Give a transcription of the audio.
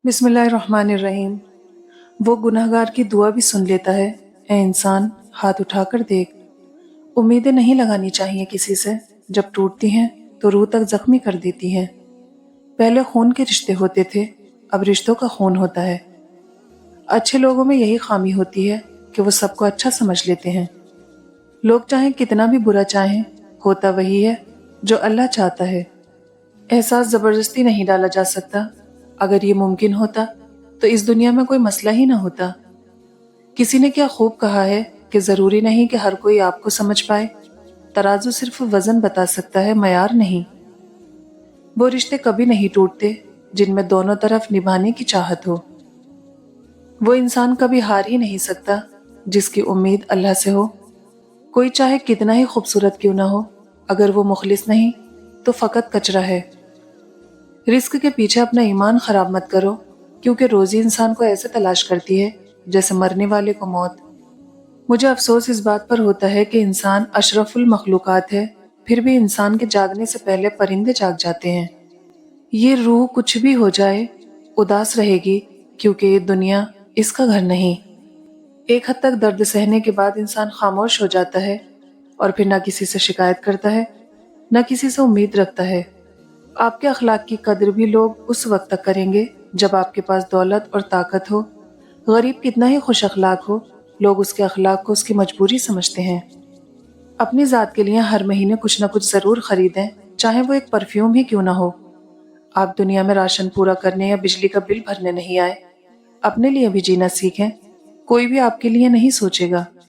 بسم اللہ الرحمن الرحیم۔ وہ گناہگار کی دعا بھی سن لیتا ہے۔ اے انسان، ہاتھ اٹھا کر دیکھ۔ امیدیں نہیں لگانی چاہیے کسی سے، جب ٹوٹتی ہیں تو روح تک زخمی کر دیتی ہیں۔ پہلے خون کے رشتے ہوتے تھے، اب رشتوں کا خون ہوتا ہے۔ اچھے لوگوں میں یہی خامی ہوتی ہے کہ وہ سب کو اچھا سمجھ لیتے ہیں۔ لوگ چاہیں کتنا بھی برا چاہیں، ہوتا وہی ہے جو اللہ چاہتا ہے۔ احساس زبردستی نہیں ڈالا جا سکتا۔ اگر یہ ممکن ہوتا تو اس دنیا میں کوئی مسئلہ ہی نہ ہوتا۔ کسی نے کیا خوب کہا ہے کہ ضروری نہیں کہ ہر کوئی آپ کو سمجھ پائے، ترازو صرف وزن بتا سکتا ہے، معیار نہیں۔ وہ رشتے کبھی نہیں ٹوٹتے جن میں دونوں طرف نبھانے کی چاہت ہو۔ وہ انسان کبھی ہار ہی نہیں سکتا جس کی امید اللہ سے ہو۔ کوئی چاہے کتنا ہی خوبصورت کیوں نہ ہو، اگر وہ مخلص نہیں تو فقط کچرا ہے۔ رزق کے پیچھے اپنا ایمان خراب مت کرو، کیونکہ روزی انسان کو ایسے تلاش کرتی ہے جیسے مرنے والے کو موت۔ مجھے افسوس اس بات پر ہوتا ہے کہ انسان اشرف المخلوقات ہے، پھر بھی انسان کے جاگنے سے پہلے پرندے جاگ جاتے ہیں۔ یہ روح کچھ بھی ہو جائے اداس رہے گی، کیونکہ یہ دنیا اس کا گھر نہیں۔ ایک حد تک درد سہنے کے بعد انسان خاموش ہو جاتا ہے، اور پھر نہ کسی سے شکایت کرتا ہے، نہ کسی سے امید رکھتا ہے۔ آپ کے اخلاق کی قدر بھی لوگ اس وقت تک کریں گے جب آپ کے پاس دولت اور طاقت ہو۔ غریب کتنا ہی خوش اخلاق ہو، لوگ اس کے اخلاق کو اس کی مجبوری سمجھتے ہیں۔ اپنی ذات کے لیے ہر مہینے کچھ نہ کچھ ضرور خریدیں، چاہے وہ ایک پرفیوم ہی کیوں نہ ہو۔ آپ دنیا میں راشن پورا کرنے یا بجلی کا بل بھرنے نہیں آئے، اپنے لیے بھی جینا سیکھیں۔ کوئی بھی آپ کے لیے نہیں سوچے گا۔